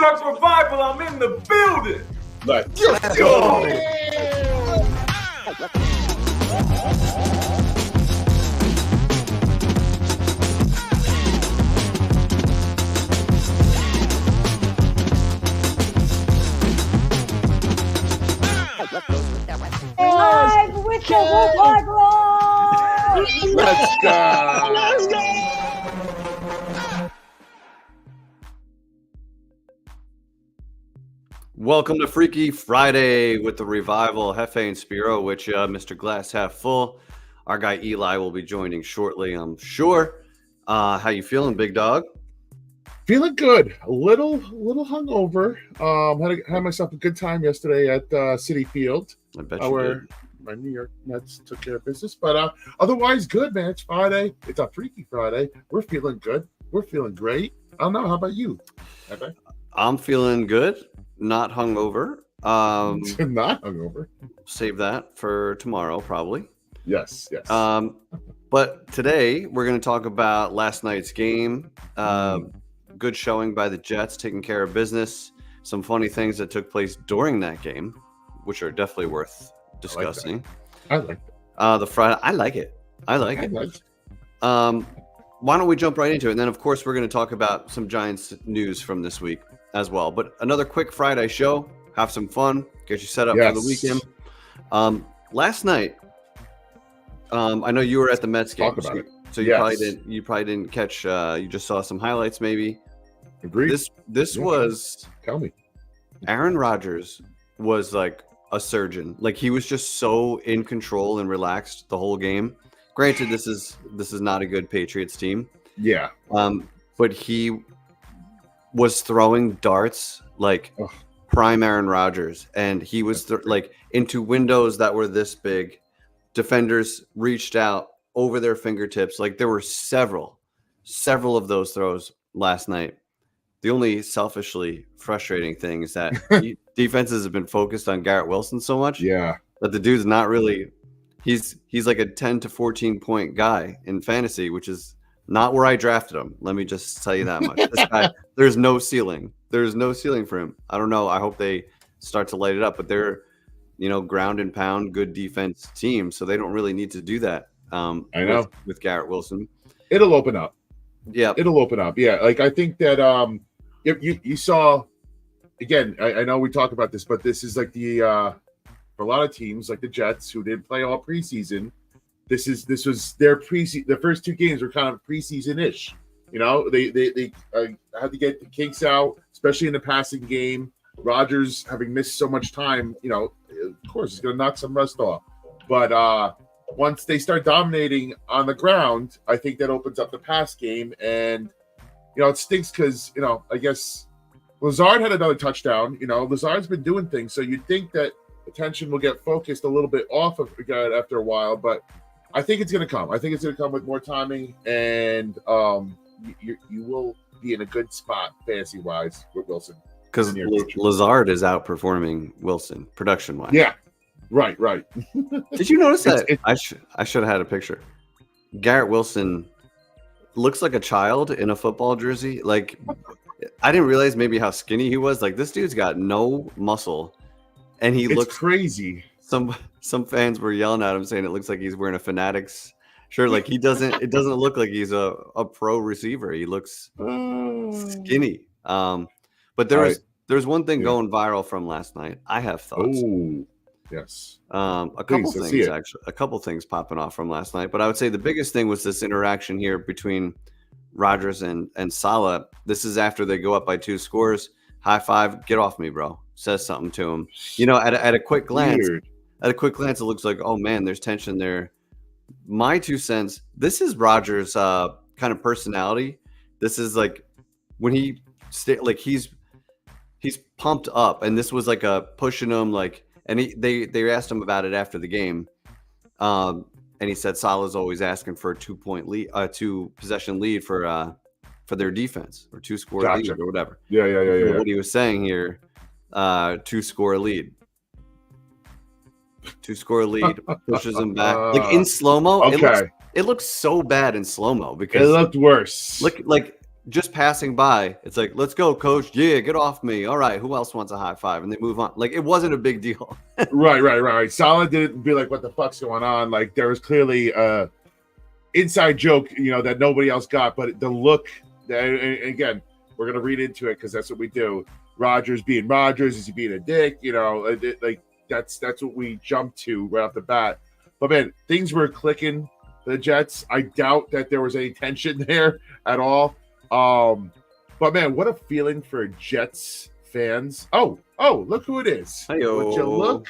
York Revival, I'm in the building. Let's go. Live with the Revival! Let's go. Let's go. Welcome to Freaky Friday with the Revival, Hefe and Spiro, which Mr. Glass half full. Our guy Eli will be joining shortly, I'm sure. How you feeling, big dog? Feeling good. A little hungover. Had myself a good time yesterday at Citi Field. I bet you Where my New York Mets took care of business. But otherwise, good, man. It's Friday. It's a Freaky Friday. We're feeling good. We're feeling great. I don't know. How about you? did. I'm feeling good, not hungover. Not hungover. Save that for tomorrow, probably. Yes. But today we're going to talk about last night's game. Good showing by the Jets, taking care of business. Some funny things that took place during that game, which are definitely worth discussing. I like it. The Friday, I like it. Why don't we jump right into it? And then, of course, we're going to talk about some Giants news from this week as well. But another quick Friday show. Have some fun. Get you set up for the weekend. Last night, I know you were at the Mets game. Talk about it. So you probably didn't catch. You just saw some highlights, maybe. Agreed. This was. Tell me. Aaron Rodgers was like a surgeon. Like he was just so in control and relaxed the whole game. Granted, this is not a good Patriots team. Yeah. But he was throwing darts like prime Aaron Rodgers, and he was like into windows that were this big. Defenders reached out over their fingertips. Like there were several of those throws last night. The only selfishly frustrating thing is that defenses have been focused on Garrett Wilson so much. Yeah. That the dude's not really. He's like a 10 to 14 point guy in fantasy, which is not where I drafted him. Let me just tell you that much. This guy, there's no ceiling. There's no ceiling for him. I don't know. I hope they start to light it up, but they're, ground and pound, good defense team, so they don't really need to do that. I know with Garrett Wilson, it'll open up. Yeah, it'll open up. Yeah, like I think that if you saw, again, I know we talk about this, but this is like the for a lot of teams like the Jets who didn't play all preseason. This was their preseason. The first two games were kind of preseason-ish. They had to get the kinks out, especially in the passing game. Rodgers, having missed so much time, of course, he's going to knock some rust off. But once they start dominating on the ground, I think that opens up the pass game. And, it stinks because, I guess Lazard had another touchdown. Lazard's been doing things. So you'd think that attention will get focused a little bit off of the guy after a while. But I think it's going to come. I think it's going to come with more timing. And you will be in a good spot fantasy-wise with Wilson. Because Lazard is outperforming Wilson production-wise. Yeah, right. Did you notice that? I should have had a picture. Garrett Wilson looks like a child in a football jersey. Like, I didn't realize maybe how skinny he was. Like, this dude's got no muscle, and he looks crazy. Some fans were yelling at him saying it looks like he's wearing a Fanatics shirt. Like it doesn't look like he's a pro receiver. He looks skinny. But there's one thing going viral from last night. I have thoughts. Oh, yes. A couple things popping off from last night. But I would say the biggest thing was this interaction here between Rodgers and Saleh. This is after they go up by 2 scores. High five, get off me, bro. Says something to him. At a quick glance, it looks like, oh man, there's tension there. My 2 cents. This is Rodgers' kind of personality. This is like when he's pumped up, and this was like a pushing him, like, and they asked him about it after the game, and he said Saleh's always asking for a 2-point lead, 2-possession lead for their defense, or 2-score lead or whatever. Yeah. What he was saying here, 2-score lead. 2-score lead pushes him back, like in slow mo. Okay, it looks so bad in slow mo because it looked worse. Look, like just passing by. It's like, let's go, coach. Yeah, get off me. All right, who else wants a high five? And they move on. Like, it wasn't a big deal. Right. Salah didn't be like, what the fuck's going on? Like, there was clearly a inside joke, that nobody else got. But the look, and again, we're gonna read into it because that's what we do. Rodgers being Rodgers, is he being a dick? Like that's what we jump to right off the bat. But man, things were clicking for the Jets. I doubt that there was any tension there at all. But man, what a feeling for Jets fans. Oh, look who it is. Hey-o. Would you look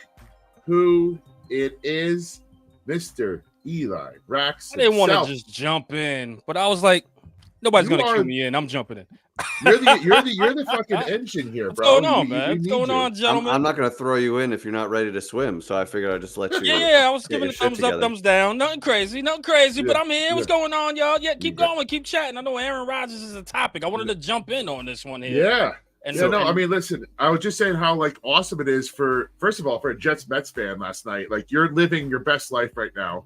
who it is? Mr. Eli Rax. I didn't want to just jump in, but I was like, nobody's going to cue me in. I'm jumping in. You're the fucking engine here, bro. What's going on, man? What's going on, gentlemen? I'm not going to throw you in if you're not ready to swim, so I figured I'd just let you. Yeah, I was giving a thumbs up, thumbs down. Nothing crazy, but I'm here. What's going on, y'all? Yeah, keep going, keep chatting. I know Aaron Rodgers is a topic. I wanted to jump in on this one here. Yeah. I mean, listen, I was just saying how like awesome it is for, first of all, for a Jets Mets fan last night. Like, you're living your best life right now.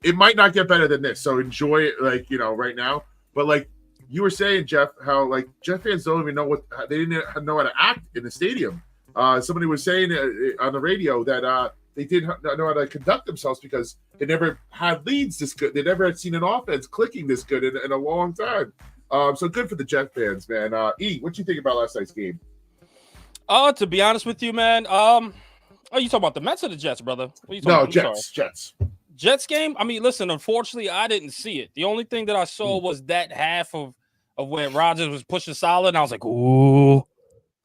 It might not get better than this, so enjoy it, like, right now. But like you were saying, Jeff, how like Jet fans don't even know they didn't know how to act in the stadium. Somebody was saying on the radio that they didn't know how to conduct themselves because they never had leads this good. They never had seen an offense clicking this good in a long time. So good for the Jet fans, man. E, what you think about last night's game? To be honest with you, man. You talking about the Mets or the Jets, brother? What are you talking about? Jets game. I mean, listen. Unfortunately, I didn't see it. The only thing that I saw was that half of when Rodgers was pushing Salah, and I was like, "Ooh,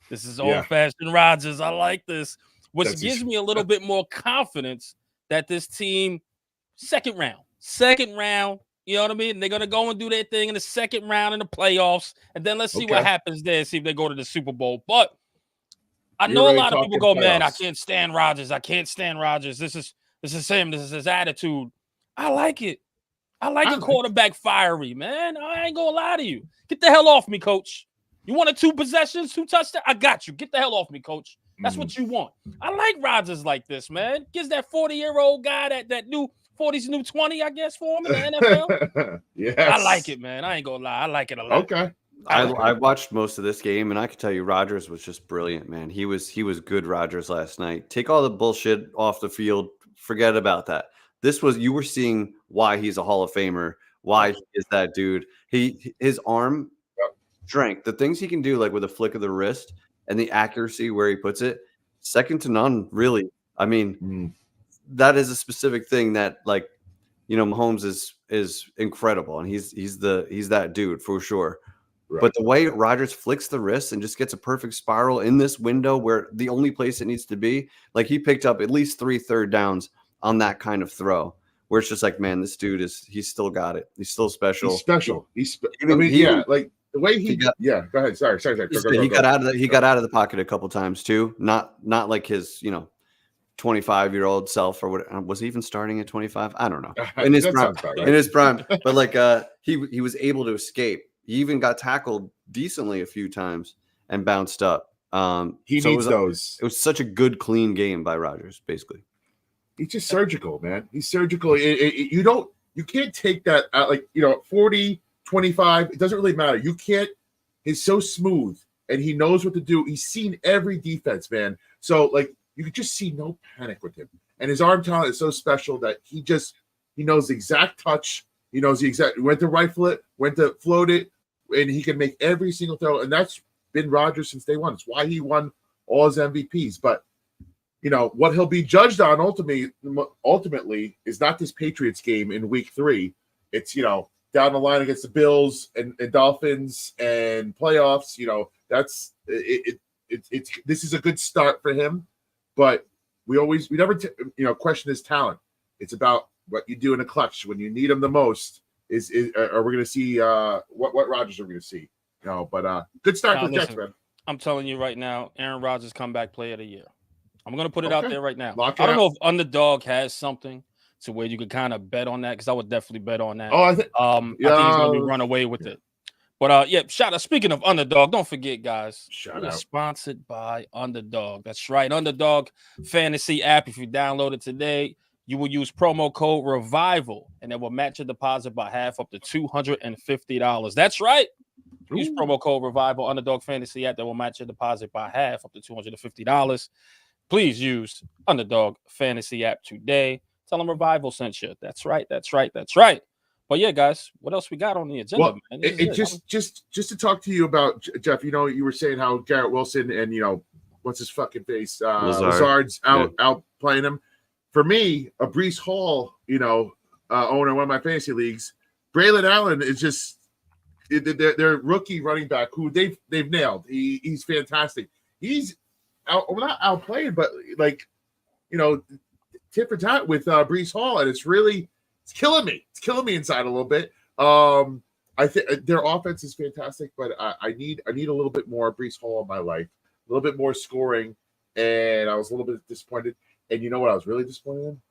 this is old-fashioned Rodgers. I like this," which gives me a little bit more confidence that this team, second round. You know what I mean? They're gonna go and do their thing in the second round in the playoffs, and then let's see what happens there. See if they go to the Super Bowl. But I know a lot of people go, "Man, I can't stand Rodgers. This is him. This is his attitude." I like it. I like a quarterback fiery, man. I ain't gonna lie to you. Get the hell off me, coach. You wanted 2 possessions, 2 touchdowns? I got you. Get the hell off me, coach. That's what you want. I like Rodgers like this, man. Gives that 40-year-old guy that new 40's new 20, I guess, for him in the NFL. Yes. I like it, man. I ain't gonna lie. I like it a lot. Okay. I watched most of this game, and I can tell you, Rodgers was just brilliant, man. He was good Rodgers last night. Take all the bullshit off the field. Forget about that. You were seeing why he's a Hall of Famer, why he is that dude. His arm strength, the things he can do, like with a flick of the wrist and the accuracy where he puts it, second to none, really. I mean, that is a specific thing that, like, Mahomes is incredible, and he's that dude for sure. Right. But the way Rodgers flicks the wrist and just gets a perfect spiral in this window where the only place it needs to be, like, he picked up at least 3 third downs on that kind of throw, where it's just like, man, this dude he's still got it. He's still special. He's special. Like the way go ahead. Sorry. He got out of the pocket a couple times too. Not like his, 25-year-old self, or what was he even starting at 25? I don't know. In his prime. But like he was able to escape. He even got tackled decently a few times and bounced up. He needs those. It was such a good, clean game by Rodgers, basically. He's just surgical, man. He's surgical. You can't take that out, 40, 25. It doesn't really matter. You can't. He's so smooth, and he knows what to do. He's seen every defense, man. So, like, you could just see no panic with him. And his arm talent is so special that he knows the exact touch. He knows the exact when to rifle it, when to float it, and he can make every single throw. And that's been Rodgers since day one. It's why he won all his MVPs. But what he'll be judged on ultimately is not this Patriots game in week 3. It's, down the line against the Bills and Dolphins and playoffs. That's it. This is a good start for him, but we never question his talent. It's about what you do in a clutch when you need him the most. Are we going to see what Rodgers are we going to see? But good start for the Jets, man. I'm telling you right now, Aaron Rodgers comeback player of the year. I'm going to put it out there right now. I don't know if Underdog has something to where you could kind of bet on that, because I would definitely bet on that. I think he's going to run away with it. But shout out. Speaking of Underdog, don't forget, guys, we're sponsored by Underdog. That's right, Underdog Fantasy app. If you download it today, You will use promo code REVIVAL, and it will match your deposit by half up to $250. That's right. Use promo code REVIVAL, Underdog Fantasy app that will match your deposit by half up to $250. Please use Underdog Fantasy app today. Tell them Revival sent you. That's right. But yeah, guys, what else we got on the agenda? Well, man? Just to talk to you about, Jeff, you were saying how Garrett Wilson and, what's his fucking face? Lazard's out playing him. For me, a Breece Hall, owner of one of my fantasy leagues, Braylon Allen is just their rookie running back who they've nailed. He's fantastic. He's not outplayed, but tit for tat with Breece Hall, and it's killing me. It's killing me inside a little bit. I think their offense is fantastic, but I need a little bit more Breece Hall in my life, a little bit more scoring, and I was a little bit disappointed. And you know what I was really disappointed in?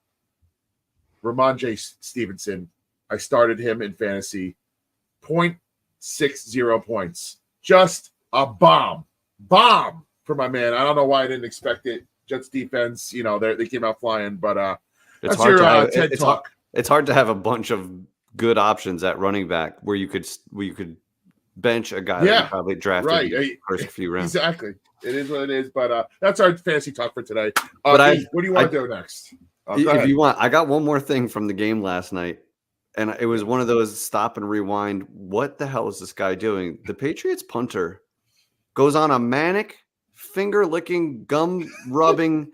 Ramondre Stevenson. I started him in fantasy. 0.60 points. Just a bomb for my man. I don't know why I didn't expect it. Jets defense, they came out flying, but it's hard to TED Talk. It's hard to have a bunch of good options at running back where you could bench a guy that you probably drafted in the first few rounds. Exactly. It is what it is, but that's our fantasy talk for today. What do you want to do next? If you want, I got one more thing from the game last night, and it was one of those stop and rewind. What the hell is this guy doing? The Patriots punter goes on a manic finger-licking, gum-rubbing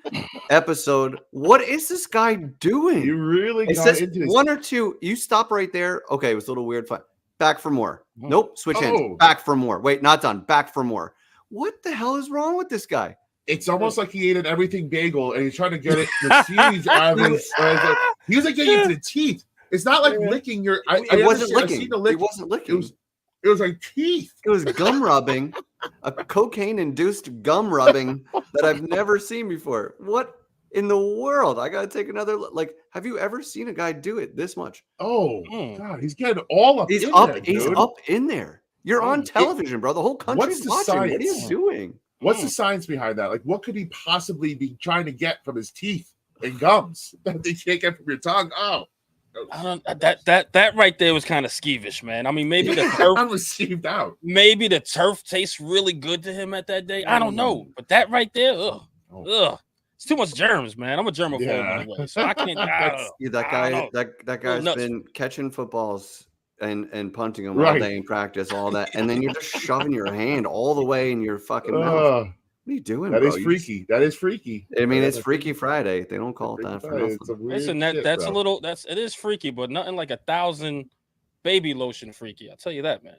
episode. What is this guy doing? You really got into this. One or two. You stop right there. Okay, it was a little weird. Back for more. Nope. Switch hands. Back for more. Wait, not done. Back for more. What the hell is wrong with this guy? It's almost like he ate an everything bagel and he's trying to get it the seeds out of his. He was like getting into the teeth. It's not like licking your. It wasn't licking. It wasn't licking. It was like teeth. It was gum rubbing, a cocaine-induced gum rubbing that I've never seen before. What in the world? I gotta take another look. Like, have you ever seen a guy do it this much? Oh God, he's getting all up. He's up in there. You're on television, bro. The whole country's watching. Science? What are you doing? What's the science behind that? Like, what could he possibly be trying to get from his teeth and gums that they can't get from your tongue? Oh, I don't. That right there was kind of skeevish, man. I mean, maybe the turf. I was skeeved out. Maybe the turf tastes really good to him at that day. I don't know, but that right there, ugh. It's too much germs, man. I'm a germaphobe anyway, so I can't. That guy's been catching footballs and punting them all day in practice, all that, and then you're just shoving your hand all the way in your fucking mouth. What are you doing? That is freaky. That is freaky. I mean, it's Freaky Friday. They don't call it that for nothing. Listen, that's a little. It is freaky, but nothing like 1,000 baby lotion freaky. I'll tell you that, man.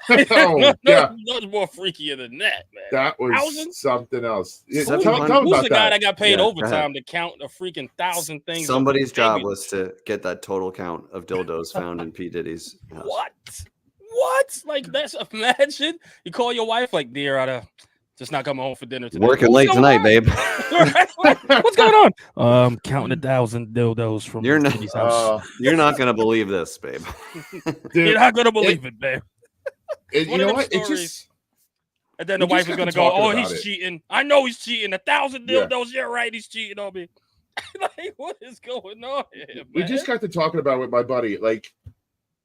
Nothing more freakier than that, man. That was 1,000? Something else. Who's the guy that got paid overtime to count a freaking 1,000 things? Somebody's job was to get that total count of dildos found in P. Diddy's house. What? Like, that's, imagine you call your wife like, dear, I'd just not coming home for dinner today. Working late tonight, babe. What's going on? Counting 1,000 dildos from Diddy's house. You're not gonna believe this, babe. Dude, you're not gonna believe it, babe. You know what? It just. And then the wife is gonna go, "Oh, he's cheating. I know he's cheating. 1,000 dildos. You're right. He's cheating on me." Like, what is going on here, man? We just got to talking about it with my buddy. Like,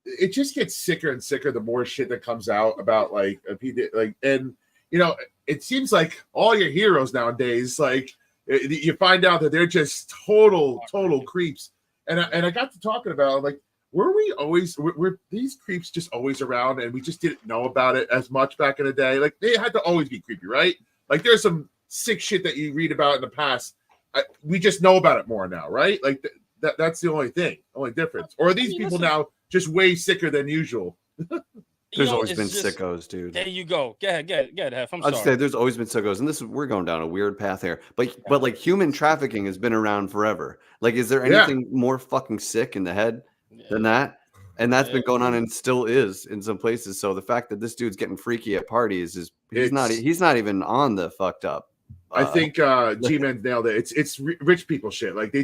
it just gets sicker and sicker the more shit that comes out about and it seems like all your heroes nowadays, like, you find out that they're just total creeps. And I got to talking about, like, were these creeps just always around and we just didn't know about it as much back in the day? Like, they had to always be creepy, right? Like, there's some sick shit that you read about in the past. We just know about it more now, right? Like, that's the only difference. Or are these people now just way sicker than usual? There's always been sickos, dude. There you go. Go ahead, Hef. I'll just say there's always been sickos, and we're going down a weird path here. But like, human trafficking has been around forever. Like, is there anything more fucking sick in the head than that? And that's been going on and still is in some places. So the fact that this dude's getting freaky at parties he's not even on the fucked up. I think G-Man nailed it. It's rich people shit. Like, they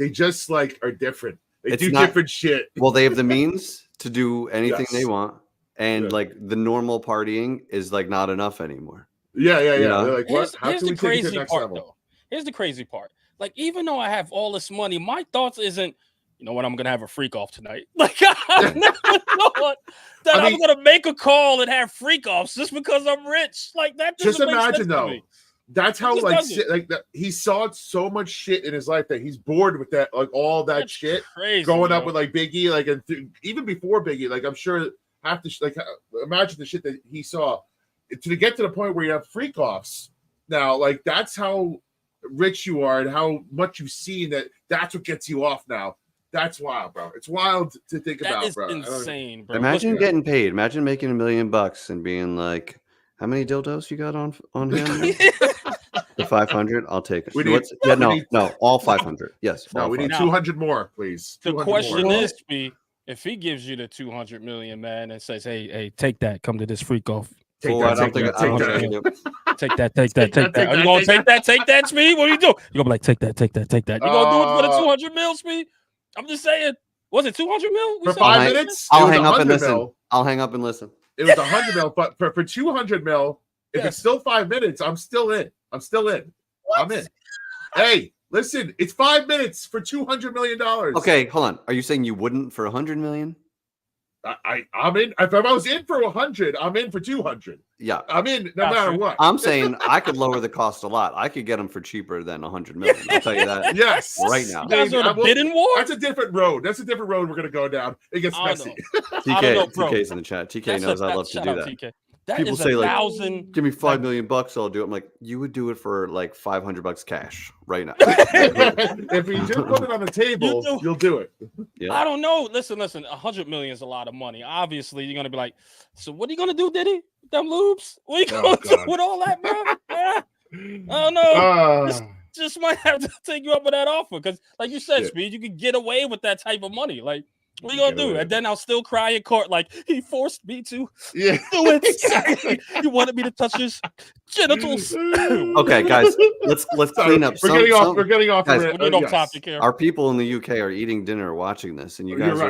just like are different. They do different shit. Well, they have the means to do anything they want, and like, the normal partying is like not enough anymore. Yeah. They're like, what? How can we take it to the next level? Here's the crazy part. like even though I have all this money, my thoughts isn't, you know what, I'm gonna have a freak off tonight. Like I've never thought that I'm gonna make a call and have freak offs just because I'm rich. Like that doesn't just make imagine sense though. to me. That's how he saw so much shit in his life that he's bored with that, like all that shit crazy, growing up with like Biggie, like and even before Biggie, like I'm sure imagine the shit that he saw to get to the point where you have freak offs now. Like that's how rich you are and how much you've seen that's what gets you off now. That's wild, bro. It's wild to think about, bro. Insane, bro. Imagine getting paid. Imagine making $1 million and being like, how many dildos you got on him? The 500, I'll take it. All 500. Yes. No, we need 200 more, please. The question is, if he gives you the 200 million, man, and says, "Hey, take that. Come to this freak off." Take that. Are you gonna take that, Speed? What are you doing? You gonna be like, take that. You gonna do it for the 200 mil, Speed? I'm just saying. Was it 200 mil? For 5 minutes? I'll hang up and listen. It was 100 mil, but for 200 mil, if it's still 5 minutes, I'm still in. What? I'm in. Hey, listen, it's 5 minutes for $200 million. Okay, hold on. Are you saying you wouldn't for 100 million? I'm in. If I was in for 100, I'm in for 200. Yeah, I'm in no matter what. I'm saying I could lower the cost a lot. I could get them for cheaper than 100 million. I'll tell you that. Yes, right now. You guys are in a bidding war. That's a different road. We're gonna go down. It gets messy. TK's in the chat. TK knows I love to do that. TK. People say like, give me $5 million, I'll do it. I'm like, you would do it for like $500 cash right now. If you just put it on the table, you'll do it. Yeah. I don't know. Listen, 100 million is a lot of money. Obviously, you're gonna be like, so what are you gonna do, Diddy? Them loops? What are you gonna do with all that, bro? I don't know. Just might have to take you up with that offer because, like you said, Speed, you could get away with that type of money. Like, what are you gonna do? And then I'll still cry in court like he forced me to do it. Exactly. He wanted me to touch his genitals. Okay, guys, let's clean up. We're getting off. Guys, topic here. Our people in the UK are eating dinner, watching this, and you guys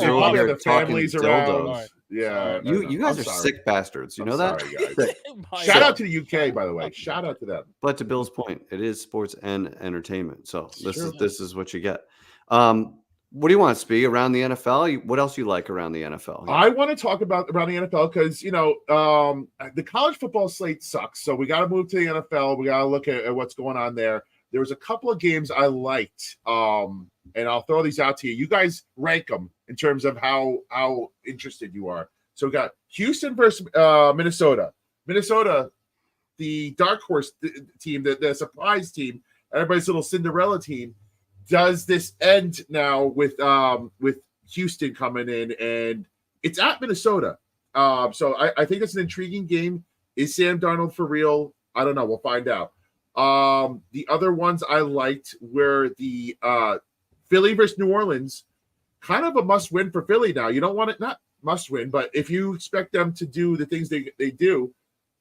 are all over here talking dildos. Right. Yeah, you guys are sick bastards. You know that? Sorry, guys. Shout out to the UK, by the way. Shout out to them. But to Bill's point, it is sports and entertainment. So this is what you get. What do you want to speak around the NFL? What else you like around the NFL? I want to talk about around the NFL because the college football slate sucks. So we got to move to the NFL. We got to look at what's going on there. There was a couple of games I liked, and I'll throw these out to you. You guys rank them in terms of how interested you are. So we got Houston versus Minnesota. Minnesota, the dark horse team, the surprise team, everybody's little Cinderella team. Does this end now with Houston coming in, and it's at Minnesota? So I think it's an intriguing game. Is Sam Darnold for real? I don't know. We'll find out. The other ones I liked were the Philly versus New Orleans. Kind of a must-win for Philly now. You don't want it, not must-win, but if you expect them to do the things they do,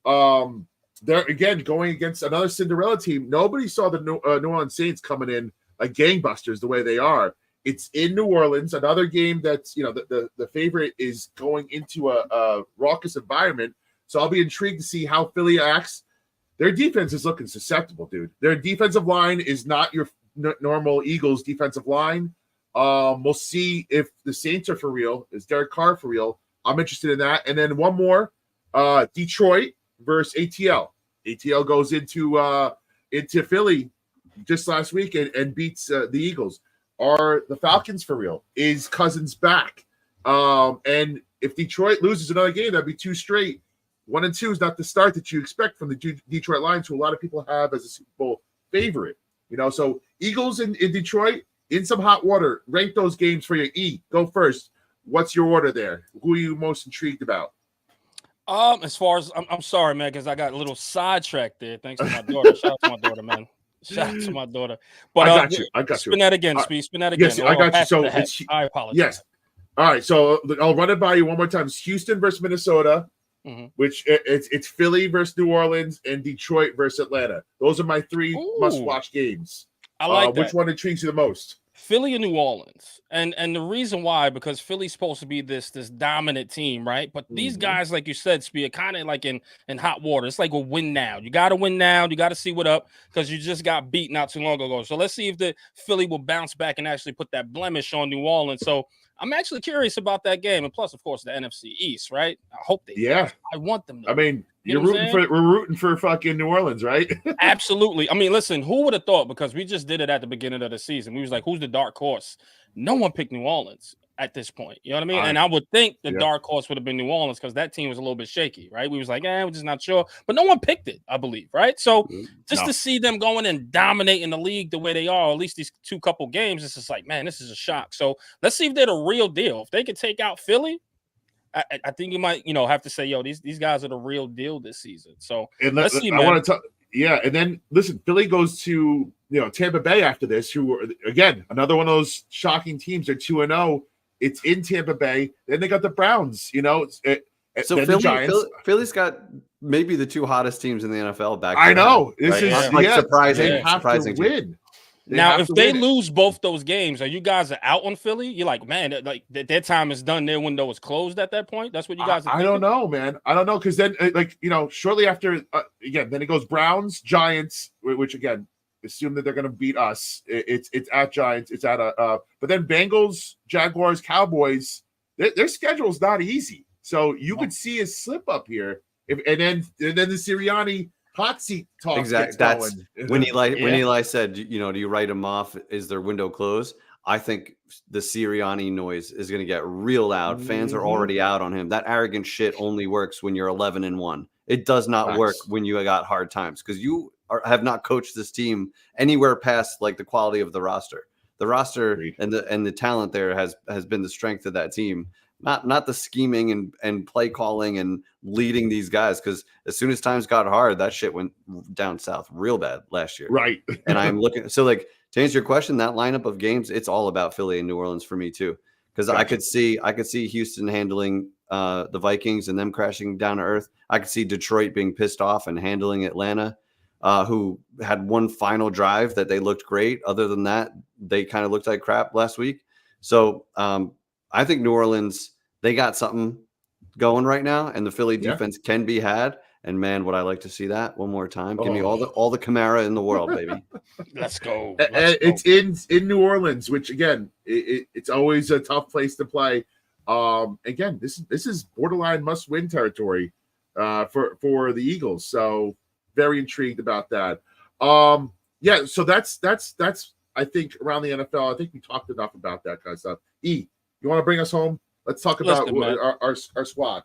they're again going against another Cinderella team. Nobody saw the New Orleans Saints coming in like gangbusters the way they are. It's in New Orleans, another game that's the favorite is going into a raucous environment. So I'll be intrigued to see how Philly acts. Their defense is looking susceptible, dude. Their defensive line is not your normal Eagles defensive line. We'll see if the Saints are for real. Is Derek Carr for real? I'm interested in that. And then one more, Detroit versus ATL. ATL goes into Philly just last week and beats the Eagles. Are the Falcons for real? Is Cousins back? And if Detroit loses another game, that'd be 2 straight. 1 and 2 is not the start that you expect from the Detroit Lions, who a lot of people have as a Super Bowl favorite. So Eagles in Detroit in some hot water. Rank those games for your E. Go first. What's your order there? Who are you most intrigued about? As far as I'm sorry, man, because I got a little sidetracked there. Thanks to my daughter. Shout out to my daughter, man. Shout out to my daughter. But I got you. Spin that again, Speed. Spin that again. Yes, I got you. So I apologize. Yes. All right. So I'll run it by you one more time. It's Houston versus Minnesota, which it's Philly versus New Orleans, and Detroit versus Atlanta. Those are my 3 must-watch games. I like that. Which one intrigues you the most? Philly and New Orleans. And the reason why, because Philly's supposed to be this dominant team, right? But these guys, like you said, Spear, kind of like in hot water. It's like a win now. You got to win now. You got to see what up because you just got beat not too long ago. So let's see if the Philly will bounce back and actually put that blemish on New Orleans. So I'm actually curious about that game. And plus, of course, the NFC East, right? I hope they do. I want them to. I mean, we're rooting for fucking New Orleans, right? Absolutely. I mean, listen, who would have thought? Because we just did it at the beginning of the season. We was like, who's the dark horse? No one picked New Orleans at this point. You know what I mean? And I would think the dark horse would have been New Orleans because that team was a little bit shaky, right? We was like, we're just not sure. But no one picked it, I believe, right? So just to see them going and dominating the league the way they are, or at least these couple games, it's just like, man, this is a shock. So let's see if they're the real deal. If they could take out Philly, I think you might, have to say, yo, these guys are the real deal this season. So let's see, man. I want to talk. Yeah, and then listen, Philly goes to Tampa Bay after this, who are again another one of those shocking teams. They're 2-0. It's in Tampa Bay. Then they got the Browns. So Philly's got maybe the two hottest teams in the NFL back. I know this is surprising. They have surprising to win. Now, if they lose both those games, are you guys out on Philly? You're like, man, like their time is done. Their window is closed at that point. That's what you guys are thinking? I don't know, man. I don't know because then, shortly after, again, then it goes Browns, Giants, which again, assume that they're going to beat us. It's at Giants. It's at but then Bengals, Jaguars, Cowboys. Their schedule's not easy, so you could see a slip up here. And then the Sirianni hot seat talk. Exactly. That's when Eli said, do you write him off? Is their window closed? I think the Sirianni noise is going to get real loud. Fans are already out on him. That arrogant shit only works when you're 11-1. It does not work when you got hard times because you have not coached this team anywhere past like the quality of the roster. The roster and the talent there has been the strength of that team. Not the scheming and play calling and leading these guys, because as soon as times got hard, that shit went down south real bad last year. Right. And I'm looking so like to answer your question, that lineup of games, it's all about Philly and New Orleans for me too. Because I could see Houston handling the Vikings and them crashing down to earth. I could see Detroit being pissed off and handling Atlanta, who had one final drive that they looked great. Other than that, they kind of looked like crap last week. So I think New Orleans, they got something going right now, and the Philly defense can be had. And man, would I like to see that one more time? Give me all the Camara in the world, baby. Let's go. It's in New Orleans, which again, it's always a tough place to play. Again, this is borderline must-win territory for the Eagles. So very intrigued about that. So that's I think around the NFL. I think we talked enough about that kind of stuff. You want to bring us home? Let's talk about our squad.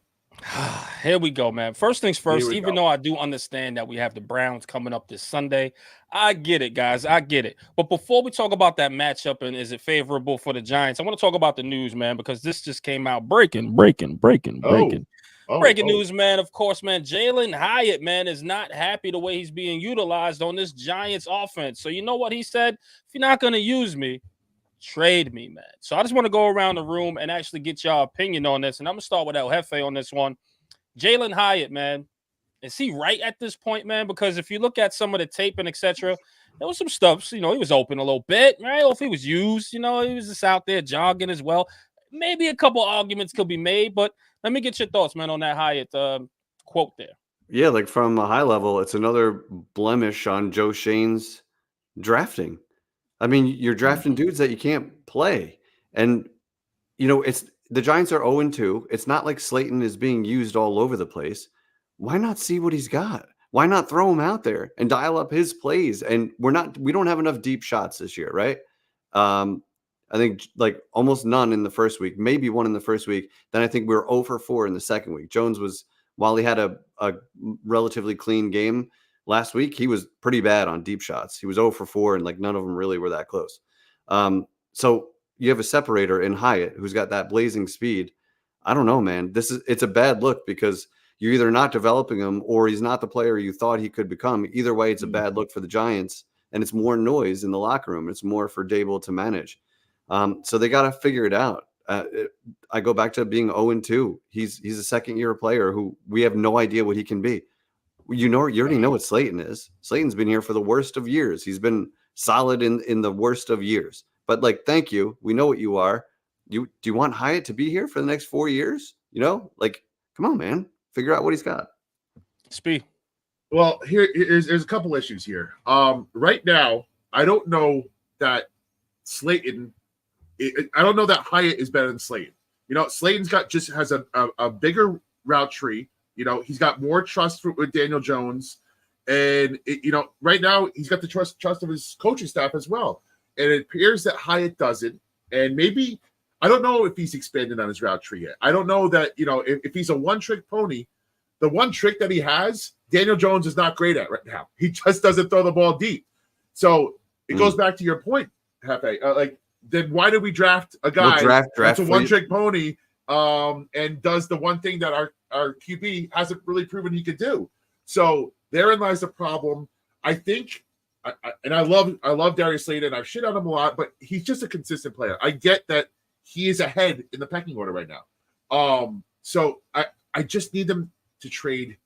Here we go, man. First things first, even though I do understand that we have the Browns coming up this Sunday, I get it, guys. I get it. But before we talk about that matchup and is it favorable for the Giants, I want to talk about the news, man, because this just came out. Breaking news, man. Of course, man. Jalen Hyatt, man, is not happy the way he's being utilized on this Giants offense. So you know what he said? If you're not going to use me, trade me, man. So I just want to go around the room and actually get y'all opinion on this. And I'm going to start with El Jefe on this one. Jalen Hyatt, man, is he right at this point, man? Because if you look at some of the tape and etc., there was some stuff, he was open a little bit, right? Or if he was used, he was just out there jogging as well. Maybe a couple arguments could be made, but let me get your thoughts, man, on that Hyatt quote there. Yeah, like from a high level, it's another blemish on Joe Schoen's drafting. I mean, you're drafting dudes that you can't play. And, it's the Giants are 0-2. It's not like Slayton is being used all over the place. Why not see what he's got? Why not throw him out there and dial up his plays? And we don't have enough deep shots this year, right? I think like almost none in the first week, maybe one in the first week. Then I think we were 0 for 4 in the second week. Jones was, while he had a relatively clean game last week, he was pretty bad on deep shots. He was 0 for 4, and like none of them really were that close. So you have a separator in Hyatt who's got that blazing speed. I don't know, man. It's a bad look because you're either not developing him or he's not the player you thought he could become. Either way, it's a bad look for the Giants, and it's more noise in the locker room. It's more for Dable to manage. So they got to figure it out. I go back to being 0-2. He's a second-year player who we have no idea what he can be. You already know what Slayton is. Slayton's been here for the worst of years. He's been solid in the worst of years. But like, thank you. We know what you are. Do you want Hyatt to be here for the next 4 years? You know, like, come on, man. Figure out what he's got. Speed. Well, there's a couple issues here. Right now, I don't know that Slayton. I don't know that Hyatt is better than Slayton. You know, Slayton's has a bigger route tree. You know, he's got more trust with Daniel Jones, and right now he's got the trust of his coaching staff as well. And it appears that Hyatt doesn't. And maybe I don't know if he's expanded on his route tree yet. I don't know that if he's a one-trick pony, the one trick that he has, Daniel Jones is not great at right now. He just doesn't throw the ball deep. So it goes back to your point, Hefe. Then why did we draft a guy that's a one-trick pony and does the one thing that our QB hasn't really proven he could do? So therein lies the problem. I think, and I love Darius Slayton. I've shit on him a lot, but he's just a consistent player. I get that he is ahead in the pecking order right now. So I just need them to trade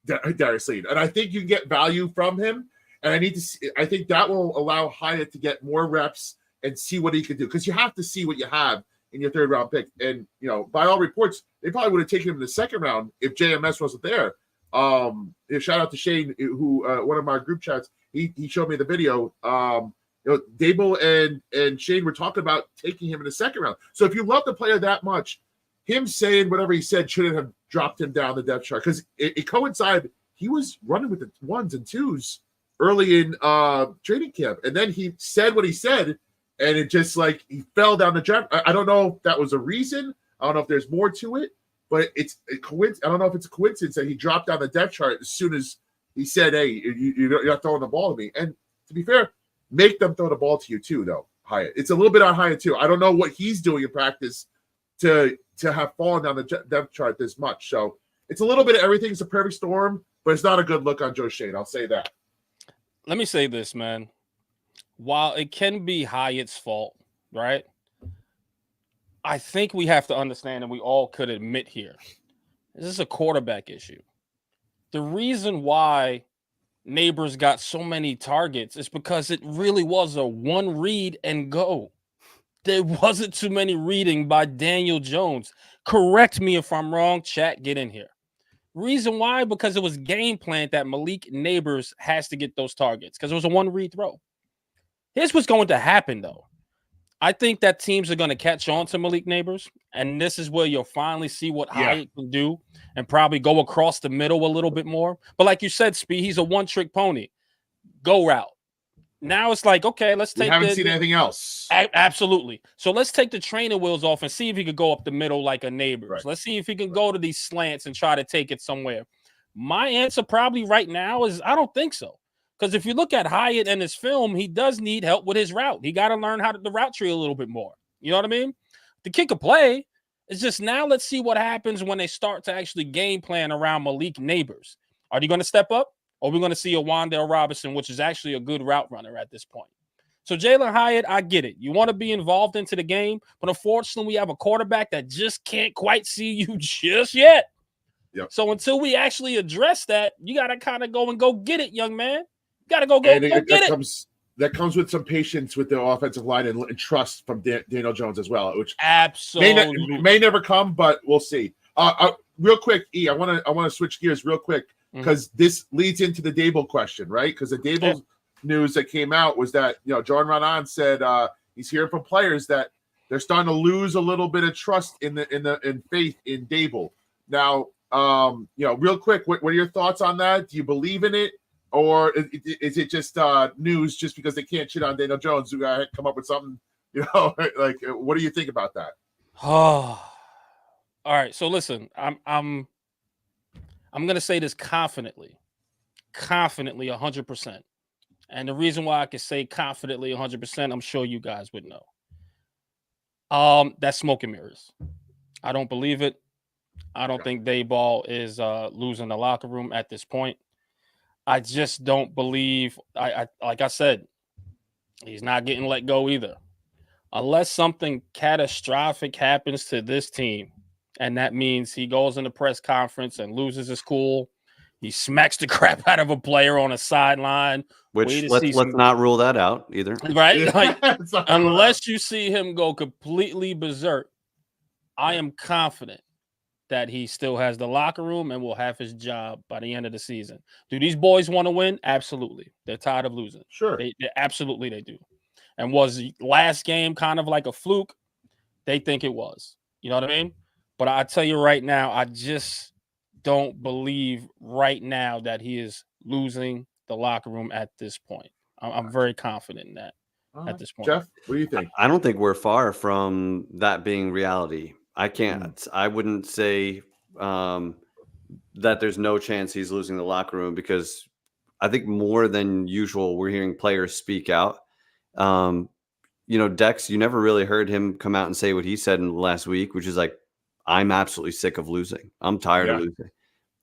Darius Slayton, and I think you can get value from him. And I think that will allow Hyatt to get more reps and see what he can do, because you have to see what you have in your third round pick. And by all reports, they probably would have taken him in the second round if JMS wasn't there. Shout out to Shane, who one of my group chats, he showed me the video. Dable and Shane were talking about taking him in the second round. So if you love the player that much, him saying whatever he said shouldn't have dropped him down the depth chart, because it coincided. He was running with the 1s and 2s early in training camp, and then he said what he said, and it just he fell down the draft. I don't know if that was a reason. I don't know if there's more to it, but it's a coincidence. I don't know if it's a coincidence that he dropped down the depth chart as soon as he said, "Hey, you're not throwing the ball to me." And to be fair, make them throw the ball to you too, though. Hyatt, it's a little bit on Hyatt too. I don't know what he's doing in practice to have fallen down the depth chart this much. So it's a little bit of everything. It's a perfect storm, but it's not a good look on Joe Schoen. I'll say that. Let me say this, man. While it can be Hyatt's fault, right? I think we have to understand, and we all could admit here, this is a quarterback issue. The reason why Neighbors got so many targets is because it really was a one read and go. There wasn't too many reading by Daniel Jones. Correct me if I'm wrong. Chat, get in here. Reason why? Because it was game planned that Malik Neighbors has to get those targets because it was a one read throw. Here's what's going to happen, though. I think that teams are going to catch on to Malik Neighbors, and this is where you'll finally see what Hyatt can do and probably go across the middle a little bit more. But like you said, Speed, he's a one-trick pony. Go route. Now it's like, okay, let's take. We haven't seen anything else. Absolutely. So let's take the training wheels off and see if he could go up the middle like a Neighbors. Right. Let's see if he can go to these slants and try to take it somewhere. My answer probably right now is I don't think so. Because if you look at Hyatt and his film, he does need help with his route. He got to learn how to the route tree a little bit more. You know what I mean? The kick a play is just now let's see what happens when they start to actually game plan around Malik Neighbors. Are they going to step up? Or are we going to see a Wan'Dale Robinson, which is actually a good route runner at this point? So Jalin Hyatt, I get it. You want to be involved into the game, but unfortunately we have a quarterback that just can't quite see you just yet. Yep. So until we actually address that, you got to kind of go get it, young man. Got to go get it. That comes with some patience with the offensive line and trust from Daniel Jones as well, which absolutely may never come, but we'll see. Real quick, I want to switch gears real quick because this leads into the Dable question, right? Because the Dable news that came out was that John Ronan said he's hearing from players that they're starting to lose a little bit of trust in faith in Dable. Now, real quick, what are your thoughts on that? Do you believe in it? Or is it just news just because they can't shit on Daniel Jones who got to come up with something, like what do you think about that? Oh, all right. So listen, I'm gonna say this confidently 100%. And the reason why I can say confidently 100%, I'm sure you guys would know. That's smoke and mirrors. I don't believe it. I don't think Daboll is losing the locker room at this point. I just don't believe. I like I said, he's not getting let go either, unless something catastrophic happens to this team, and that means he goes in the press conference and loses his cool. He smacks the crap out of a player on a sideline. Which let's not rule that out either. Right? Like, unless you see him go completely berserk, I am confident that he still has the locker room and will have his job by the end of the season. Do these boys want to win? Absolutely. They're tired of losing. Sure. They absolutely they do. And was the last game kind of like a fluke? They think it was. You know what I mean? But I tell you right now, I just don't believe right now that he is losing the locker room at this point. I'm very confident in that at this point. Jeff, what do you think? I don't think we're far from that being reality. I wouldn't say that there's no chance he's losing the locker room, because I think more than usual we're hearing players speak out. Dex, you never really heard him come out and say what he said in last week, which is like, I'm absolutely sick of losing. I'm tired of losing.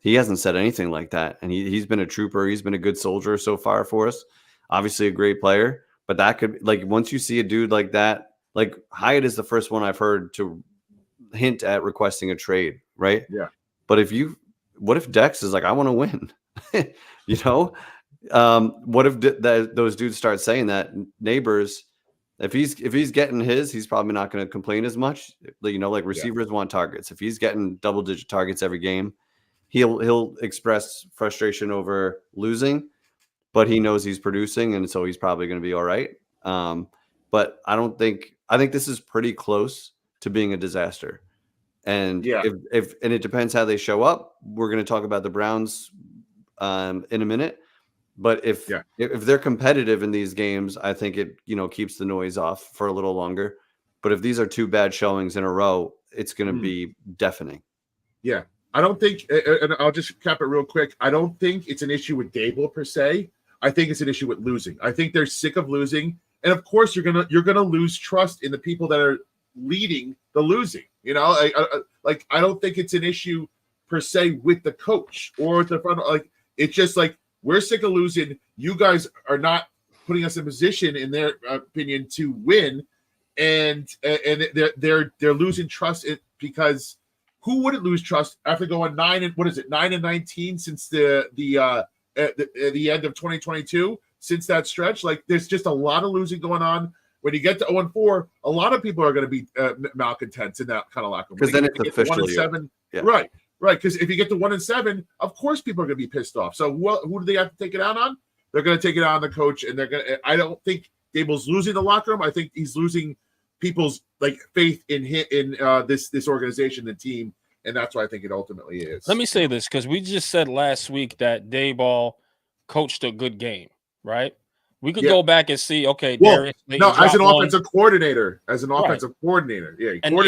He hasn't said anything like that. And he's been a trooper. He's been a good soldier so far for us. Obviously a great player. But that could, like, once you see a dude like that, like Hyatt is the first one I've heard to hint at requesting a trade, right? Yeah. But what if Dex is like, I want to win? What if those dudes start saying that? Neighbors, if he's getting he's probably not going to complain as much. Like receivers want targets. If he's getting double-digit targets every game, he'll express frustration over losing, but he knows he's producing, and so he's probably going to be all right. But I think this is pretty close to being a disaster. And if it depends how they show up. We're going to talk about the Browns in a minute. But if they're competitive in these games, I think it keeps the noise off for a little longer. But if these are two bad showings in a row, it's going to be deafening. Yeah, I don't think, and I'll just cap it real quick. I don't think it's an issue with Daboll per se. I think it's an issue with losing. I think they're sick of losing, and of course you're gonna lose trust in the people that are leading the losing. I don't think it's an issue per se with the coach or the front. Like, it's just like, we're sick of losing. You guys are not putting us in position, in their opinion, to win, and they're losing trust because who wouldn't lose trust after going 9-19 since the end of 2022, since that stretch? Like, there's just a lot of losing going on. When you get to 0-4, a lot of people are going to be malcontents in that kind of locker room. Because then it's official. 1-7, right. Right, because if you get to 1-7, of course people are going to be pissed off. So who do they have to take it out on? They're going to take it out on the coach, and they're going to. I don't think Daboll's losing the locker room. I think he's losing people's faith in this organization, the team, and that's what I think it ultimately is. Let me say this, because we just said last week that Daboll coached a good game, right? We could go back and see, okay, Darius as an offensive coordinator. Yeah, and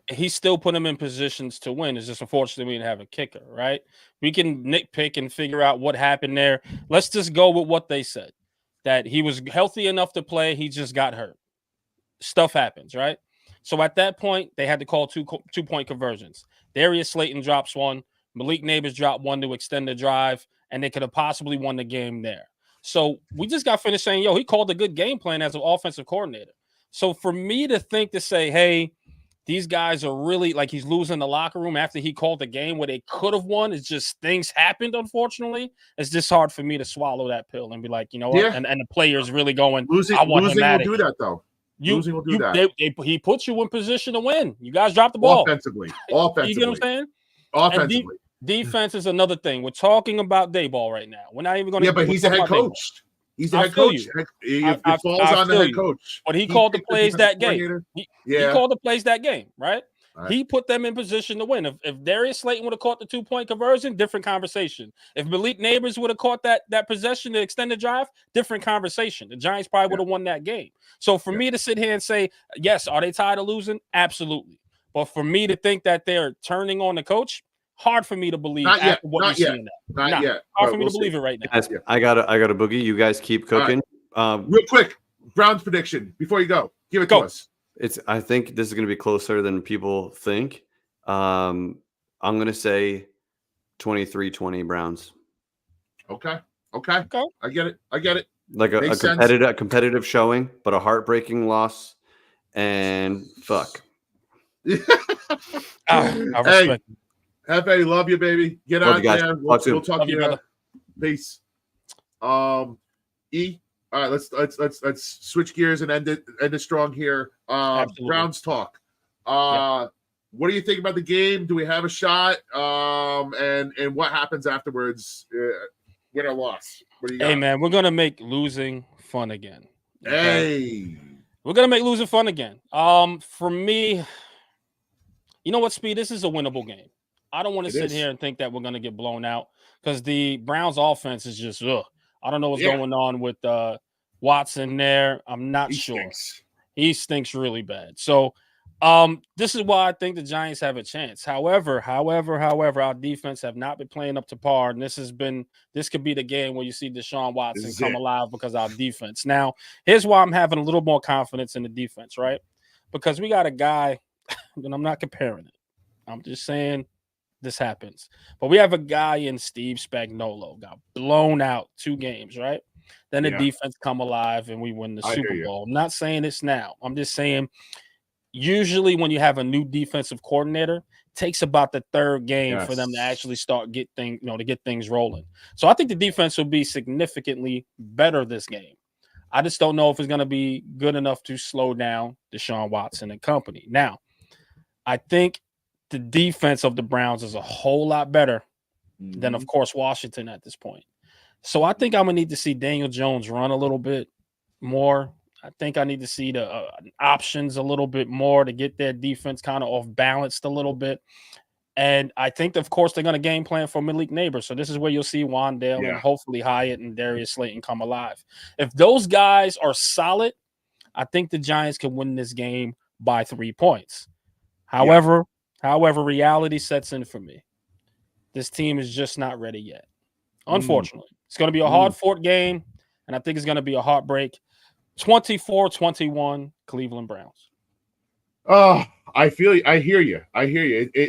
he still put him in positions to win. It's just unfortunately we didn't have a kicker, right? We can nitpick and figure out what happened there. Let's just go with what they said, that he was healthy enough to play, he just got hurt. Stuff happens, right? So at that point, they had to call two-point conversions. Darius Slayton drops one, Malik Neighbors dropped one to extend the drive, and they could have possibly won the game there. So we just got finished saying, he called a good game plan as an offensive coordinator. So for me to say, hey, these guys are really like, he's losing the locker room after he called the game where they could have won, it's just things happened, unfortunately. It's just hard for me to swallow that pill and be like, you know what? And the players really going, losing will do that, though. Losing will do that. He puts you in position to win. You guys drop the ball. Offensively. You get what I'm saying? Offensively. Defense is another thing. We're talking about Daboll right now. We're not even going to. Yeah, but he's the head coach. He's the head coach. It falls on the head coach. But he called the plays that game. He called the plays that game, right? He put them in position to win. If Darius Slayton would have caught the 2-point conversion, different conversation. If Malik Neighbors would have caught that possession to extend the drive, different conversation. The Giants probably would have won that game. So for me to sit here and say, yes, are they tired of losing? Absolutely. But for me to think that they're turning on the coach, hard for me to believe. Not yet. Not yet. Hard for me to believe it right now. I got a boogie. You guys keep cooking. Real quick, Browns prediction before you go. Give it to us. I think this is going to be closer than people think. I'm going to say 23-20 Browns. Okay. I get it. Like a competitive showing, but a heartbreaking loss. And fuck. I respect. Hefe, love you, baby. Get Love out you guys. there. Talk soon. We'll talk to you. Peace. E. All right, let's switch gears and end it strong here. Browns talk. What do you think about the game? Do we have a shot? And what happens afterwards? Win or loss? What do you got? Hey man, we're gonna make losing fun again. Okay? Hey, we're gonna make losing fun again. For me, you know what, Speed? This is a winnable game. I don't want to sit here and think that we're gonna get blown out because the Browns offense is just I don't know what's going on with Watson there. I'm not sure. Stinks. He stinks really bad. So this is why I think the Giants have a chance. However, our defense have not been playing up to par, and this could be the game where you see Deshaun Watson come alive because of our defense. Now, here's why I'm having a little more confidence in the defense, right? Because we got a guy, and I'm not comparing it. I'm just saying this happens. But we have a guy in Steve Spagnuolo, got blown out 2 games, right? Then the defense come alive and we win the Super Bowl. I'm not saying this now. I'm just saying usually when you have a new defensive coordinator, it takes about the 3rd game for them to actually start to get things rolling. So I think the defense will be significantly better this game. I just don't know if it's going to be good enough to slow down Deshaun Watson and company. Now, I think the defense of the Browns is a whole lot better than, of course, Washington at this point. So I think I'm going to need to see Daniel Jones run a little bit more. I think I need to see the options a little bit more to get their defense kind of off balanced a little bit. And I think, of course, they're going to game plan for Malik Neighbors. So this is where you'll see Wandale and hopefully Hyatt and Darius Slayton come alive. If those guys are solid, I think the Giants can win this game by 3 points. However, reality sets in for me. This team is just not ready yet. Unfortunately, it's going to be a hard-fought game, and I think it's going to be a heartbreak. 24-21, Cleveland Browns. Oh, I feel you. I hear you.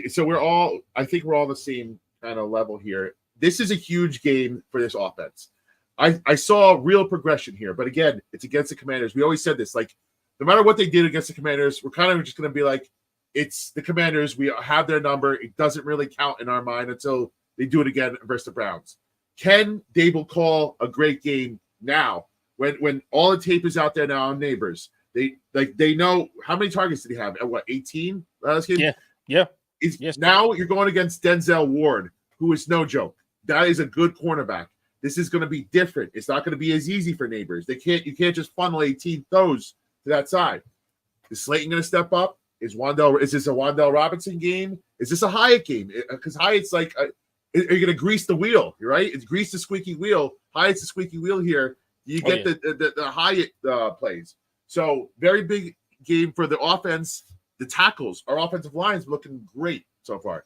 So I think we're all the same kind of level here. This is a huge game for this offense. I saw real progression here, but again, it's against the Commanders. We always said this, like, no matter what they did against the Commanders, we're kind of just going to be like, it's the Commanders. We have their number. It doesn't really count in our mind until they do it again versus the Browns. Can Dable call a great game now when all the tape is out there now on Neighbors? They know how many targets did he have? At what, 18 last game? Yeah. Now you're going against Denzel Ward, who is no joke. That is a good cornerback. This is going to be different. It's not going to be as easy for Neighbors. You can't just funnel 18 throws to that side. Is Slayton going to step up? Is this a Wandale Robinson game? Is this a Hyatt game? Because Hyatt's like, are you going to grease the wheel, right? It's grease the squeaky wheel. Hyatt's the squeaky wheel here. You get the Hyatt plays. So very big game for the offense. The tackles, our offensive line is looking great so far.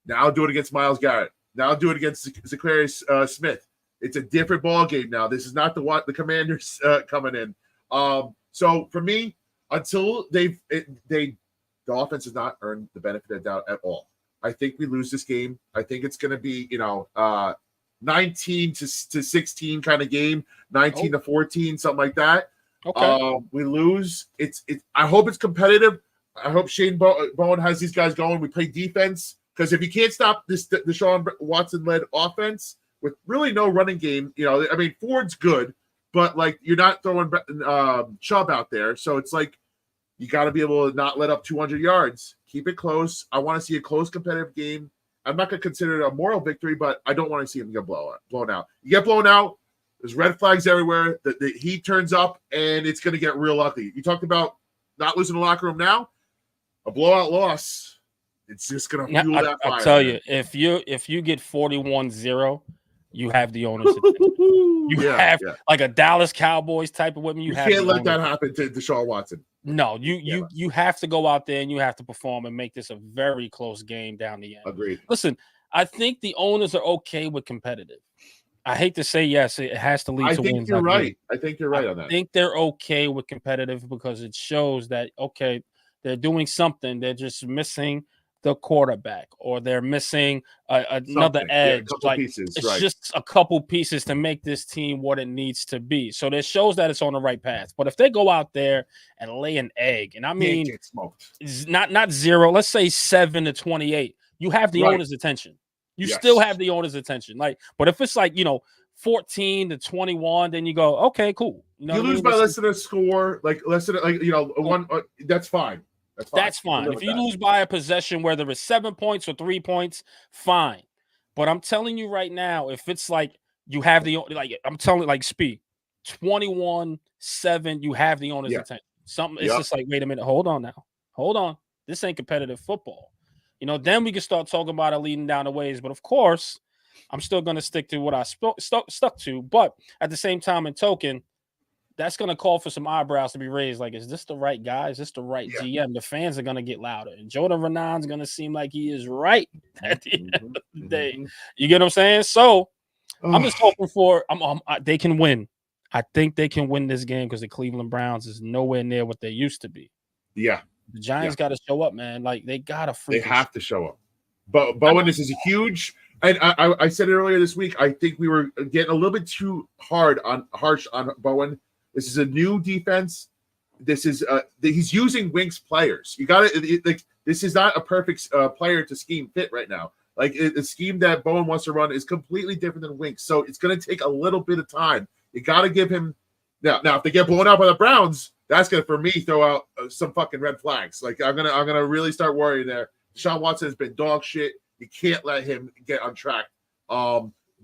Now do it against Myles Garrett. Now do it against Zacharias Smith. It's a different ball game now. This is not the Commanders coming in. So for me, until the offense has not earned the benefit of doubt at all. I think we lose this game. I think it's going to be 19 to 16 kind of game, 19 to 14, something like that. Okay. We lose. I hope it's competitive. I hope Shane Bowen has these guys going. We play defense because if you can't stop this Deshaun Watson-led offense with really no running game, Ford's good, but like you're not throwing Chubb out there, so it's like you got to be able to not let up 200 yards. Keep it close. I want to see a close, competitive game. I'm not going to consider it a moral victory, but I don't want to see him get blown out. You get blown out, there's red flags everywhere. The heat turns up, and it's going to get real ugly. You talked about not losing the locker room now. A blowout loss, it's just going to fuel that fire. I'll tell you, if you get 41-0, you have the owners. Like a Dallas Cowboys type of women. You can't let that happen to Deshaun Watson. No, you have to go out there and you have to perform and make this a very close game down the end. Agreed. Listen, I think the owners are okay with competitive. I hate to say yes, it has to lead to wins. I think you're right on that. I think they're okay with competitive because it shows that, okay, they're doing something. They're just missing the quarterback or they're missing another edge. It's just a couple pieces to make this team what it needs to be. So that shows that it's on the right path. But if they go out there and lay an egg, and I mean, it's not 0, let's say 7-28. you have the owner's attention. You still have the owner's attention. Like, but if it's like, 14-21, then you go, okay, cool. You lose by less than a score, one. That's fine. That's fine. If you lose by a possession, whether it's 7 points or 3 points, fine. But I'm telling you right now, if it's like you have I'm telling you, like Speed, 21-7, you have the owner's attention. It's just like, wait a minute, hold on now. Hold on. This ain't competitive football. Then we can start talking about it leading down the ways. But of course, I'm still going to stick to what I stuck to. But at the same time and token, that's going to call for some eyebrows to be raised. Like, is this the right guy? Is this the right GM? The fans are going to get louder. And Jordan Renan's going to seem like he is right at the end of the day. You get what I'm saying? So I'm just hoping for they can win. I think they can win this game because the Cleveland Browns is nowhere near what they used to be. Yeah. The Giants got to show up, man. Like, they got to They have to show up. But Bowen, this is a huge – and I said it earlier this week. I think we were getting a little bit too harsh on Bowen. This is a new defense. This is he's using Wink's players. You got to like, this is not a perfect player to scheme fit right now. Like, the scheme that Bowen wants to run is completely different than Wink. So it's going to take a little bit of time. You got to give him now. If they get blown out by the Browns, that's going to, for me, throw out some fucking red flags. Like, I'm gonna really start worrying there. Deshaun Watson has been dog shit. You can't let him get on track.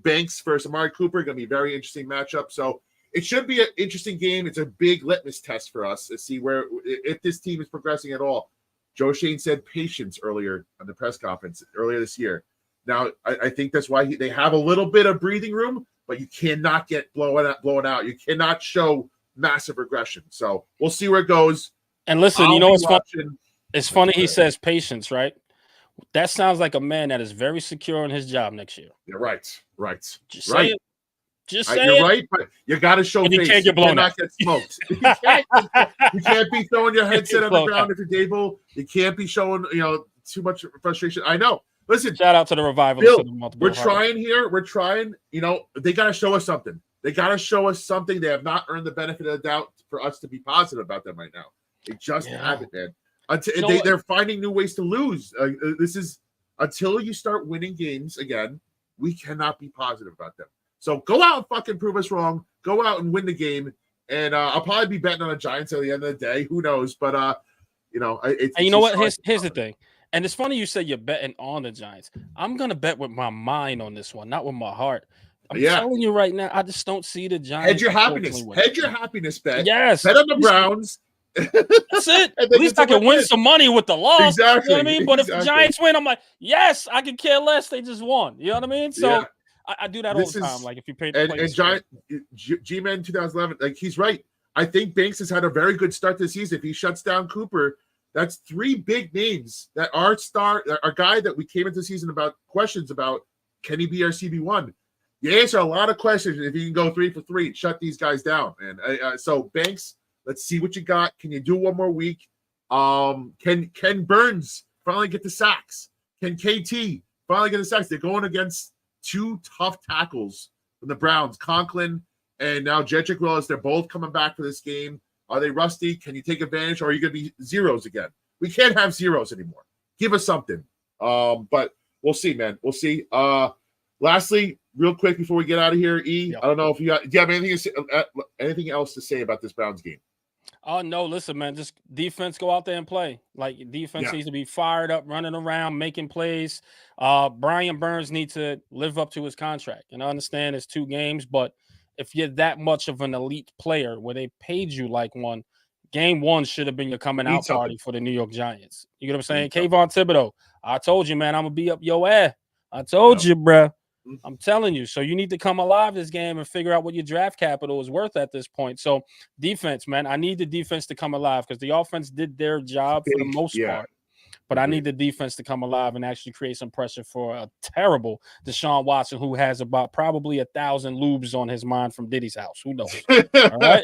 Banks versus Amari Cooper, going to be a very interesting matchup. So it should be an interesting game. It's a big litmus test for us to see if this team is progressing at all. Joe Shane said patience earlier on the press conference earlier this year. Now, I think that's why they have a little bit of breathing room, but you cannot get blown out. You cannot show massive regression. So we'll see where it goes. And listen, it's funny he says patience, right? That sounds like a man that is very secure in his job next year. Yeah, right. Just say it. Just say you're it. Right, but you got to show face. You can't get blown out. Get smoked. You can't be throwing your headset on the ground if you're Dable. You can't be showing too much frustration. I know. Listen, shout out to the Revival. We're trying here. We're trying. They got to show us something. They have not earned the benefit of the doubt for us to be positive about them right now. They just haven't, man. They're finding new ways to lose. This is until you start winning games again. We cannot be positive about them. So go out and fucking prove us wrong. Go out and win the game. And I'll probably be betting on the Giants at the end of the day. Who knows? But you know what? Here's the thing. And it's funny you say you're betting on the Giants. I'm gonna bet with my mind on this one, not with my heart. I'm telling you right now, I just don't see the Giants. Hedge your happiness. Hedge your happiness bet. Yes. Bet on the Browns. That's it. At least I can win some money with the loss. Exactly. You know what I mean? But if the Giants win, I'm like, yes, I can care less. They just won. You know what I mean? So I do that all the time. Like if you pay the Giant G-Man 2011, like he's right. I think Banks has had a very good start this season. If he shuts down Cooper, that's three big names that our guy that we came into the season about questions about. Can he be our CB1? You answer a lot of questions if you can go 3 for 3, shut these guys down, man. So Banks, let's see what you got. Can you do one more week? Can Burns finally get the sacks? Can KT finally get the sacks? They're going against two tough tackles from the Browns, Conklin and now Jedrick Willis. They're both coming back for this game. Are they rusty? Can you take advantage, or are you going to be zeros again? We can't have zeros anymore. Give us something. But we'll see, man. We'll see. Lastly, real quick before we get out of here, I don't know if do you have anything else to say about this Browns game? Oh, no, listen, man, just defense, go out there and play. Like, defense needs to be fired up, running around, making plays. Brian Burns needs to live up to his contract. And I understand it's 2 games, but if you're that much of an elite player where they paid you like one, game 1 should have been your coming out party for the New York Giants. You get what I'm saying? Kayvon Thibodeau, I told you, man, I'm going to be up your ass. I told you, bro. I'm telling you. So you need to come alive this game and figure out what your draft capital is worth at this point. So defense, man, I need the defense to come alive because the offense did their job for the most part. But I need the defense to come alive and actually create some pressure for a terrible Deshaun Watson who has about probably 1,000 lubes on his mind from Diddy's house. Who knows? All right.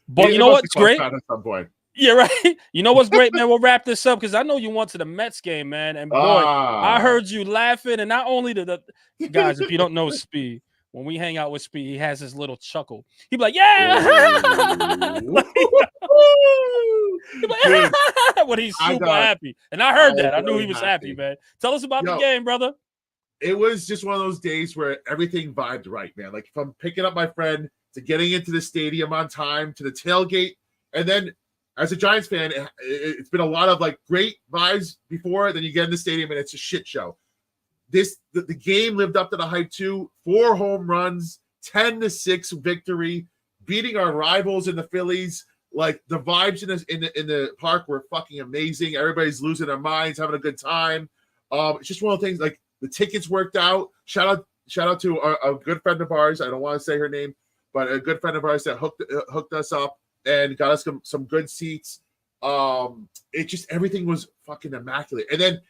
But you know what's great? At some point. Yeah, right. You know what's great, man? We'll wrap this up because I know you went to the Mets game, man. And boy, I heard you laughing. And not only the guys, if you don't know Speed, when we hang out with Speed, he has this little chuckle. He'd be like, yeah. When he's super happy. And I heard that. I knew he was happy, man. Tell us about the game, brother. It was just one of those days where everything vibed right, man. Like from picking up my friend to getting into the stadium on time to the tailgate. And then as a Giants fan, it's been a lot of like great vibes before. Then you get in the stadium and it's a shit show. The game lived up to the hype too. 4 home runs, 10-6 victory, beating our rivals in the Phillies. Like the vibes in the park were fucking amazing. Everybody's losing their minds, having a good time. It's just one of the things. Like the tickets worked out. Shout out to a good friend of ours. I don't want to say her name, but a good friend of ours that hooked us up and got us some good seats. It just everything was fucking immaculate. And then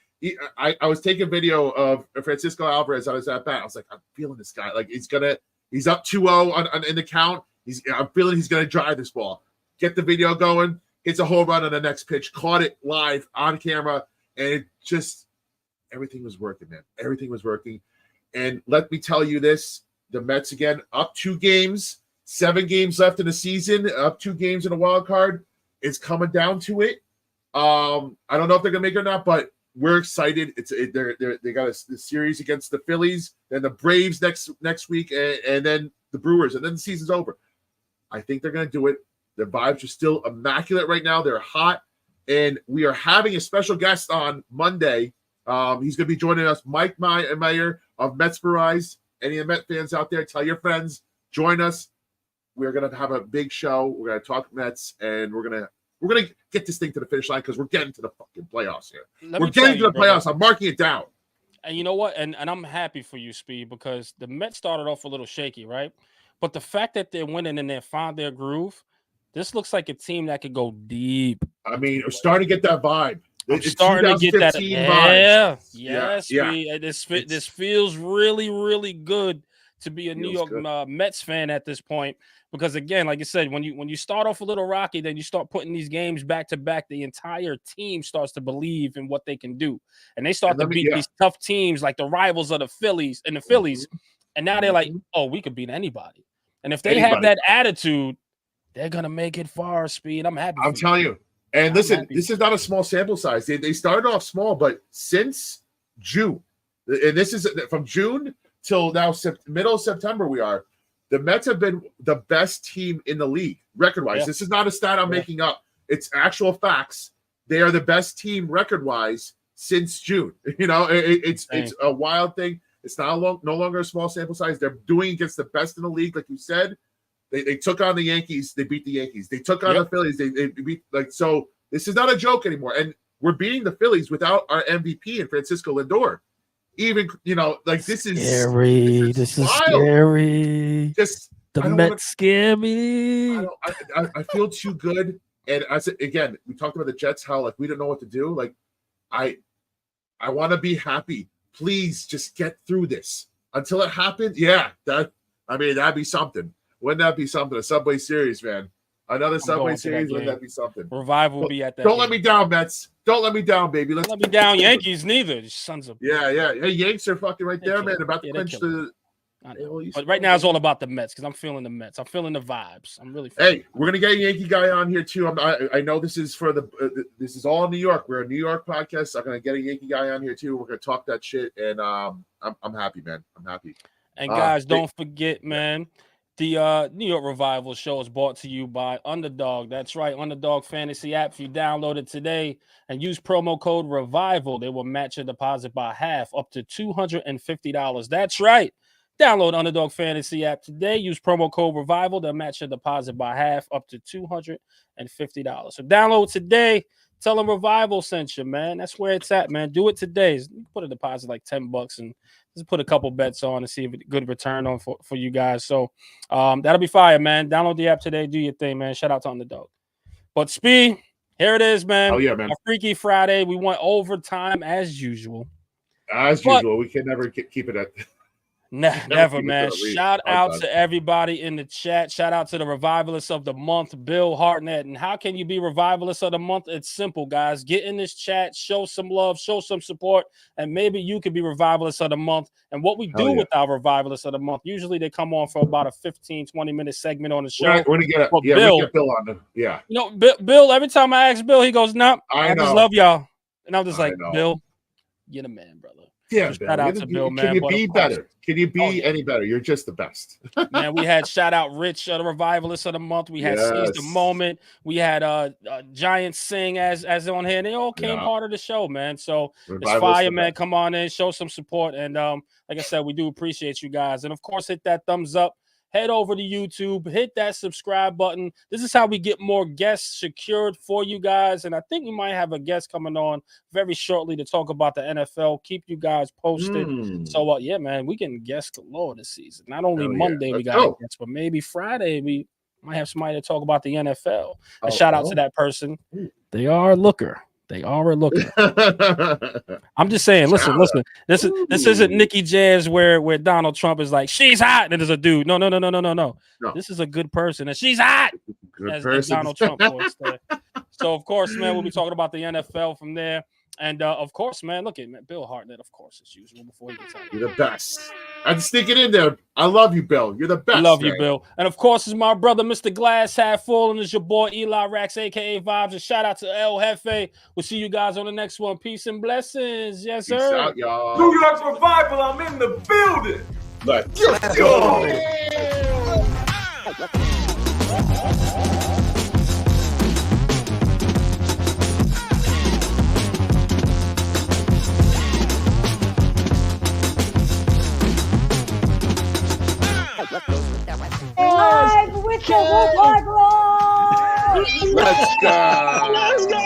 I was taking video of Francisco Alvarez on his at bat. I was like, I'm feeling this guy. Like he's up 2-0 in the count. I'm feeling he's gonna drive this ball. Get the video going. Hits a home run on the next pitch. Caught it live on camera, and it just everything was working, man. Everything was working. And let me tell you this: the Mets again up 2 games, 7 games left in the season, up 2 games in a wild card. It's coming down to it. I don't know if they're gonna make it or not, but we're excited. They got a series against the Phillies, then the Braves next week, and then the Brewers, and then the season's over. I think they're going to do it. The vibes are still immaculate right now. They're hot, and we are having a special guest on Monday. He's going to be joining us, Mike Meyer of Metsmerize. Any of the Met fans out there, tell your friends, join us. We're going to have a big show. We're going to talk Mets, and we're going to get this thing to the finish line because we're getting to the fucking playoffs here. We're getting to the playoffs. I'm marking it down. And you know what? And I'm happy for you, Speed, because the Mets started off a little shaky, right? But the fact that they're winning and they found their groove, this looks like a team that could go deep. I mean, we're starting to get that vibe. It's starting to get that. Vibes. Yeah. This feels really, really good to be a New York Mets fan at this point. Because again, like I said, when you start off a little rocky, then you start putting these games back to back. The entire team starts to believe in what they can do, and they start to beat these tough teams like the rivals of the Phillies. And now they're like, oh, we could beat anybody. And if they have that attitude, they're gonna make it far. Speed. I'm happy. I'm telling you. And listen, this is not a small sample size. They started off small, but since June, and this is from June till now, middle of September, the Mets have been the best team in the league, record-wise. Yeah. This is not a stat I'm making up. It's actual facts. They are the best team record-wise since June. You know, it's a wild thing. It's no longer a small sample size. They're doing against the best in the league, like you said. They took on the Yankees. They beat the Yankees. They took on the Phillies. They beat so. This is not a joke anymore. And we're beating the Phillies without our MVP and Francisco Lindor. Even, this is scary. This is scary. Just the Mets scare me. I feel too good. And again, we talked about the Jets, how we don't know what to do. I want to be happy. Please just get through this until it happens. Yeah, that'd be something. Wouldn't that be something? A Subway Series, man. Another Subway Series, wouldn't that be something? Revival will be at that. Don't let me down, Mets. Don't let me down, baby. Don't let me down, Yankees. Neither sons of. Yeah. Hey, Yanks are fucking right there, man. About to clinch the. But right now it's all about the Mets because I'm feeling the Mets. I'm feeling the vibes. I'm really. We're gonna get a Yankee guy on here too. I know this is for this is all New York. We're a New York podcast. I'm gonna get a Yankee guy on here too. We're gonna talk that shit, and I'm happy, man. I'm happy. And guys, don't forget, man. The New York Revival show is brought to you by Underdog. That's right, Underdog Fantasy app. If you download it today and use promo code REVIVAL, they will match your deposit by half, up to $250. That's right. Download Underdog Fantasy app today. Use promo code REVIVAL. They'll match your deposit by half, up to $250. So download today. Tell them Revival sent you, man. That's where it's at, man. Do it today. Put a deposit like $10 and just put a couple bets on and see if it's a good return on for you guys. So that'll be fire, man. Download the app today. Do your thing, man. Shout out to Underdog. But Speed, here it is, man. Oh, yeah, man. A Freaky Friday. We went overtime as usual. As usual. We can never keep it at. Never, man. Shout out to everybody in the chat. Shout out to the Revivalists of the Month, Bill Hartnett. And how can you be Revivalists of the Month? It's simple, guys. Get in this chat, show some love, show some support, and maybe you could be Revivalists of the Month. And what we do with our Revivalists of the Month, usually they come on for about a 15, 20-minute segment on the show. Right, we get Bill on them. Yeah. You know, Bill, every time I ask Bill, he goes, "Nah, I just love y'all." And I'm just like, Bill, you're the man, brother. Yeah, so shout out to Bill, man. Can you be better? Can you be any better? You're just the best. Man, we had shout out Rich, the Revivalist of the Month. We had Seize the Moment. We had Giant Sing as on here. And they all came part of the show, man. So it's fire, man. Come on in, show some support. And like I said, we do appreciate you guys. And of course, hit that thumbs up. Head over to YouTube, hit that subscribe button. This is how we get more guests secured for you guys. And I think we might have a guest coming on very shortly to talk about the NFL. Keep you guys posted. So, yeah, man, we can guest galore this season. Not only Monday we got a guest, but maybe Friday we might have somebody to talk about the NFL. A shout out to that person. They are a looker. They are a looker. I'm just saying, listen. This isn't Nicky Jams where Donald Trump is like, she's hot, and there's a dude. No. This is a good person, and she's hot. As Donald Trump voice there. So, of course, man, we'll be talking about the NFL from there. And, of course, man, look at Bill Hartnett, of course, as usual, before he gets out. You're the best. I'm sticking in there. I love you, Bill. You're the best. I love you, Bill. And, of course, it's my brother, Mr. Glass Half Full, and it's your boy, Eli Rax, a.k.a. Vibes. And shout out to El Jefe. We'll see you guys on the next one. Peace and blessings. Yes, sir. Peace out, y'all. New York's Revival. I'm in the building. Let's go. Live with the Woodlard Roar! Let's go.